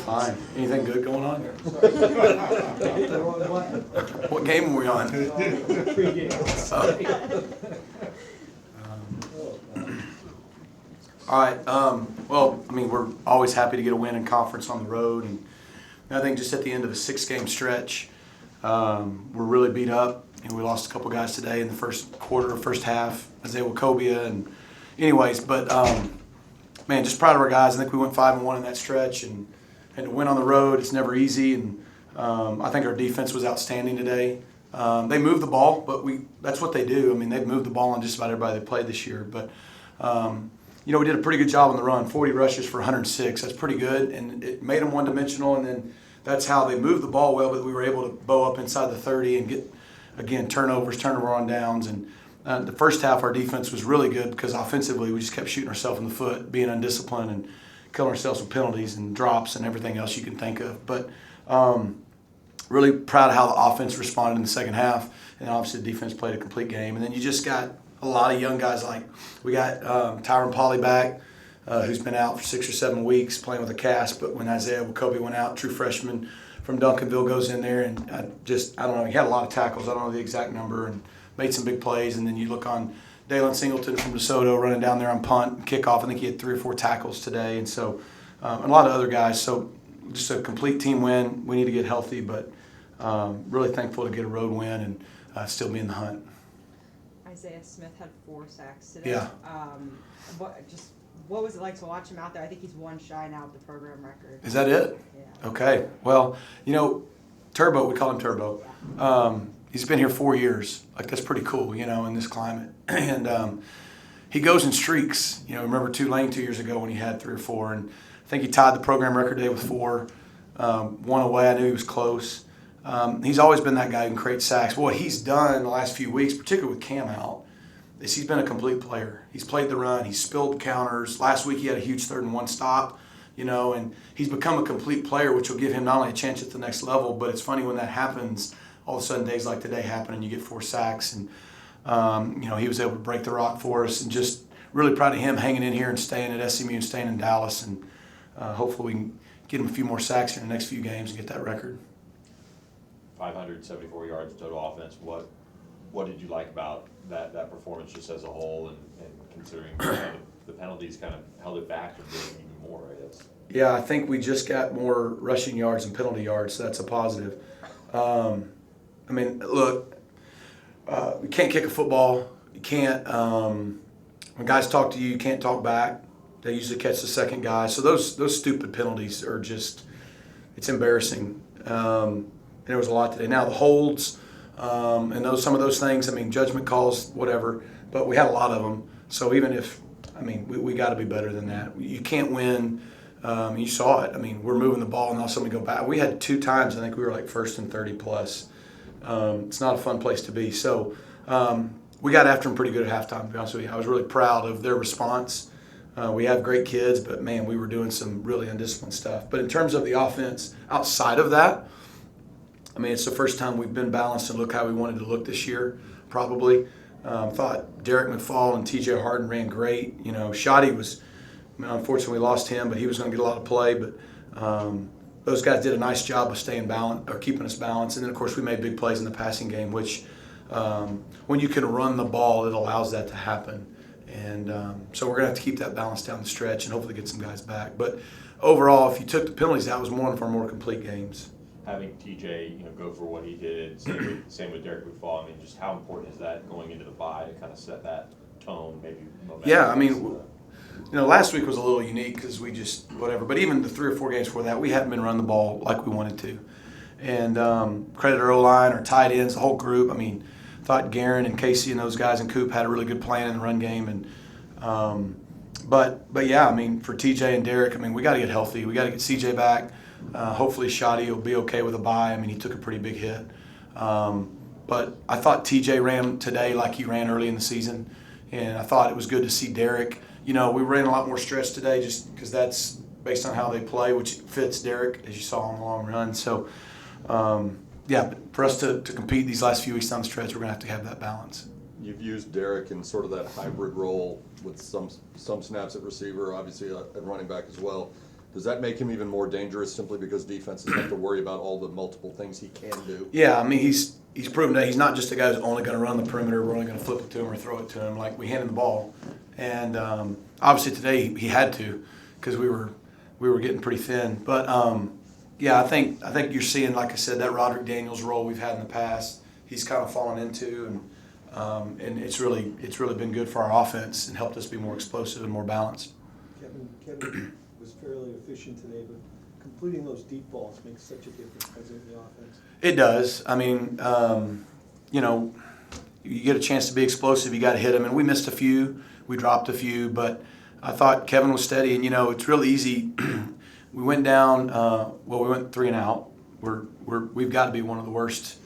Fine. Anything good going on? What game are we on? All right. Well, I mean, we're always happy to get a win in conference on the road, and I think just at the end of a 6-game stretch, we're really beat up, and we lost a couple guys today in the first quarter or first half, Isaiah Wacobia, and anyways, but man, just proud of our guys. I think we went 5-1 in that stretch, and to win on the road, it's never easy, and I think our defense was outstanding today. They moved the ball, but that's what they do. I mean, they've moved the ball on just about everybody they played this year, but we did a pretty good job on the run, 40 rushes for 106. That's pretty good, and it made them one-dimensional, and then that's how they moved the ball well, but we were able to bow up inside the 30 and get, again, turnover on downs. And the first half, our defense was really good because offensively we just kept shooting ourselves in the foot, being undisciplined and killing ourselves with penalties and drops and everything else you can think of. But really proud of how the offense responded in the second half, and obviously the defense played a complete game. And then you just got a lot of young guys, like we got Tyron Polley back, who's been out for 6 or 7 weeks playing with a cast, but when Isaiah Wacobia went out, true freshman from Duncanville goes in there, and I don't know, he had a lot of tackles, I don't know the exact number, and made some big plays. And then you look on Dalen Singleton from DeSoto running down there on punt and kickoff. I think he had 3 or 4 tackles today, and so and a lot of other guys. So just a complete team win. We need to get healthy, but really thankful to get a road win and still be in the hunt. Isaiah Smith had 4 sacks today. Yeah. What was it like to watch him out there? I think he's 1 shy now of the program record. Is that it? Yeah. Okay. Well, Turbo, we call him Turbo. Yeah. He's been here 4 years. Like, that's pretty cool, in this climate. And he goes in streaks. Remember Tulane 2 years ago when he had 3 or 4, and I think he tied the program record today with 4. 1 away. I knew he was close. He's always been that guy who can create sacks. What he's done the last few weeks, particularly with Cam out, is he's been a complete player. He's played the run. He's spilled counters. Last week he had a huge 3rd and 1 stop, and he's become a complete player, which will give him not only a chance at the next level, but it's funny when that happens, all of a sudden days like today happen and you get 4 sacks. And, he was able to break the rock for us, and just really proud of him hanging in here and staying at SMU and staying in Dallas. And hopefully we can get him a few more sacks in the next few games and get that record. 574 yards total offense. What did you like about that performance just as a whole, and considering the penalties kind of held it back and did even more, I guess? Yeah, I think we just got more rushing yards and penalty yards, so that's a positive. Look, you can't kick a football. You can't, when guys talk to you, you can't talk back. They usually catch the second guy. So those stupid penalties are just, it's embarrassing. There was a lot today. Now the holds and some of those things, judgment calls, whatever, but we had a lot of them. So even if, we got to be better than that. You can't win. You saw it. We're moving the ball and all of a sudden we go back. We had 2 times, I think we were like 1st and 30 plus. It's not a fun place to be. So we got after them pretty good at halftime, to be honest with you. I was really proud of their response. We have great kids, but man, we were doing some really undisciplined stuff. But in terms of the offense, outside of that, it's the first time we've been balanced and look how we wanted to look this year, probably. Thought Derek McFall and TJ Harden ran great. Shoddy was, unfortunately we lost him, but he was going to get a lot of play. But those guys did a nice job of staying balanced, or keeping us balanced. And then, of course, we made big plays in the passing game, which when you can run the ball, it allows that to happen. And so we're going to have to keep that balance down the stretch and hopefully get some guys back. But overall, if you took the penalties out, it was one of our more complete games. Having TJ, go for what he did, same with Derek McFall. Just how important is that going into the bye to kind of set that tone, maybe momentum? Yeah, last week was a little unique because we just whatever. But even the 3 or 4 games before that, we hadn't been running the ball like we wanted to. And credit our O-line, our tight ends, the whole group. Thought Guerin and Casey and those guys and Coop had a really good plan in the run game. And but yeah, for TJ and Derek, we got to get healthy. We got to get CJ back. Hopefully Shoddy will be okay with a bye. He took a pretty big hit. But I thought TJ ran today like he ran early in the season. And I thought it was good to see Derek. We ran a lot more stretch today just because that's based on how they play, which fits Derek, as you saw on the long run. So, but for us to compete these last few weeks down the stretch, we're going to have that balance. You've used Derek in sort of that hybrid role with some snaps at receiver, obviously at running back as well. Does that make him even more dangerous simply because defenses have to worry about all the multiple things he can do? Yeah, I mean, he's proven that he's not just a guy who's only going to run the perimeter. We're only going to flip it to him or throw it to him. Like, we hand him the ball, and obviously today he had to because we were getting pretty thin. But yeah, I think you're seeing, like I said, that Roderick Daniels role we've had in the past. He's kind of fallen into, and it's really been good for our offense and helped us be more explosive and more balanced. Kevin was fairly efficient today, but completing those deep balls makes such a difference, doesn't it, in the offense? It does. I mean, you know, you get a chance to be explosive, you got to hit them. And we missed a few. We dropped a few. But I thought Kevin was steady. And, you know, it's real easy. We went down, we went 3 and out. We've got to be one of the worst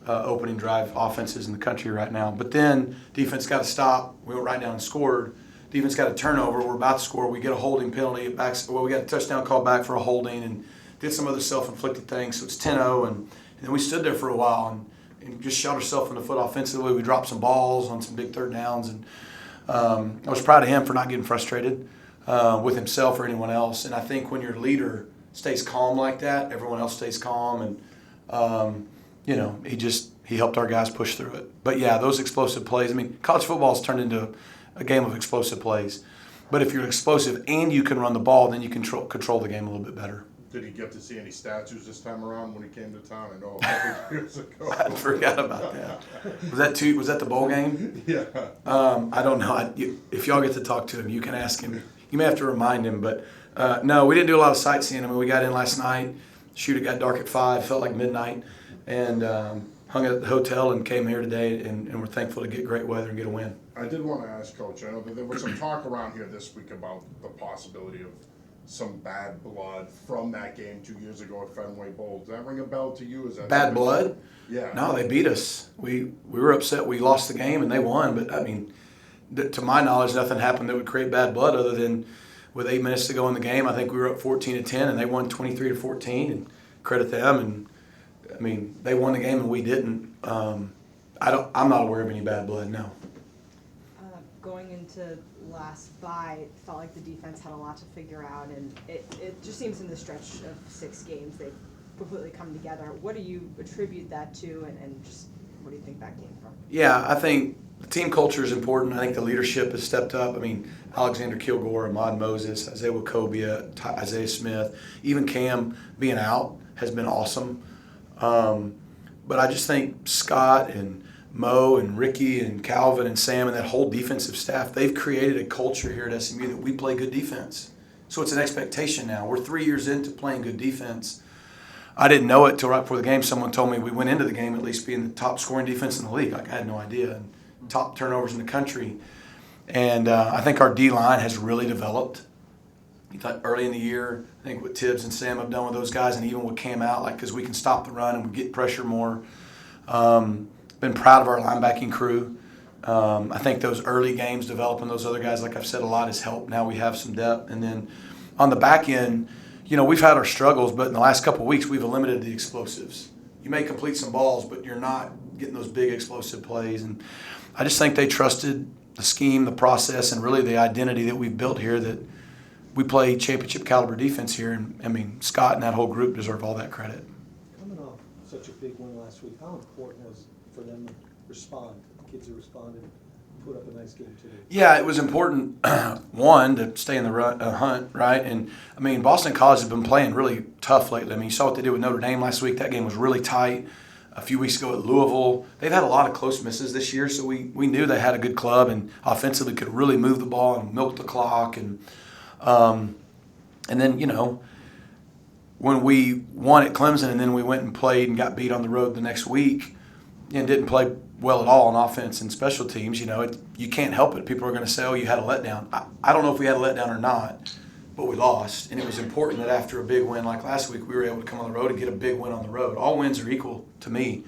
opening drive offenses in the country right now. But then defense got to stop. We went right down and scored. Defense got a turnover. We're about to score. We get a holding penalty. We got a touchdown call back for a holding and did some other self-inflicted things. So it's 10-0. And then we stood there for a while and just shot ourselves in the foot offensively. We dropped some balls on some big third downs. And I was proud of him for not getting frustrated with himself or anyone else. And I think when your leader stays calm like that, everyone else stays calm. And, you know, he helped our guys push through it. But, yeah, those explosive plays. I mean, college football has turned into a game of explosive plays. But if you're explosive and you can run the ball, then you control the game a little bit better. Did he get to see any statues this time around when he came to town? I know a couple years ago. I forgot about that. Was that the bowl game? Yeah. I don't know. If y'all get to talk to him, you can ask him. You may have to remind him. But, no, we didn't do a lot of sightseeing. I mean, we got in last night. Shoot, it got dark at 5. Felt like midnight. And hung at the hotel and came here today. And we're thankful to get great weather and get a win. I did want to ask, Coach, I know that there was some talk around here this week about the possibility of some bad blood from that game 2 years ago at Fenway Bowl. Does that ring a bell to you? Is that Bad blood? Yeah. No, they beat us. We were upset we lost the game and they won. But, I mean, to my knowledge, nothing happened that would create bad blood other than with 8 minutes to go in the game. I think we were up 14-10 and they won 23-14. And credit them. And, I mean, they won the game and we didn't. I'm not aware of any bad blood, no. Going into last bye, it felt like the defense had a lot to figure out, and it just seems in the stretch of 6 games they've completely come together. What do you attribute that to, and just what do you think that came from? Yeah, I think the team culture is important. I think the leadership has stepped up. I mean, Alexander Kilgore, Ahmad Moses, Isaiah Wacobia, Isaiah Smith, even Cam being out has been awesome. But I just think Scott and Mo and Ricky and Calvin and Sam and that whole defensive staff, they've created a culture here at SMU that we play good defense. So it's an expectation now. We're 3 years into playing good defense. I didn't know it till right before the game. Someone told me we went into the game at least being the top scoring defense in the league. Like, I had no idea. And top turnovers in the country. And I think our D-line has really developed. You thought early in the year, I think what Tibbs and Sam have done with those guys and even with Cam out, like, because we can stop the run and we get pressure more. Been proud of our linebacking crew. I think those early games developing those other guys, like I've said, a lot has helped. Now we have some depth. And then on the back end, you know, we've had our struggles, but in the last couple of weeks we've eliminated the explosives. You may complete some balls, but you're not getting those big explosive plays. And I just think they trusted the scheme, the process, and really the identity that we've built here, that we play championship caliber defense here. And, I mean, Scott and that whole group deserve all that credit. Coming off such a big win last week, how important was it for them to respond, the kids who responded, put up a nice game today? Yeah, it was important, one, to stay in the hunt, right? And, I mean, Boston College has been playing really tough lately. I mean, you saw what they did with Notre Dame last week. That game was really tight. A few weeks ago at Louisville, they've had a lot of close misses this year, so we knew they had a good club and offensively could really move the ball and milk the clock. And then, you know, when we won at Clemson and then we went and played and got beat on the road the next week and didn't play well at all on offense and special teams, you know, you can't help it. People are going to say, oh, you had a letdown. I don't know if we had a letdown or not, but we lost. And it was important that after a big win like last week, we were able to come on the road and get a big win on the road. All wins are equal to me,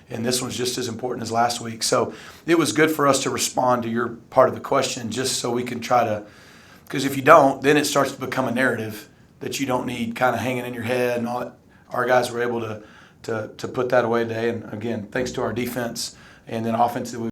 and this one's just as important as last week. So it was good for us to respond to your part of the question, just so we can try to – because if you don't, then it starts to become a narrative that you don't need kind of hanging in your head and all that. Our guys were able to put that away today. And, again, thanks to our defense and then offensively,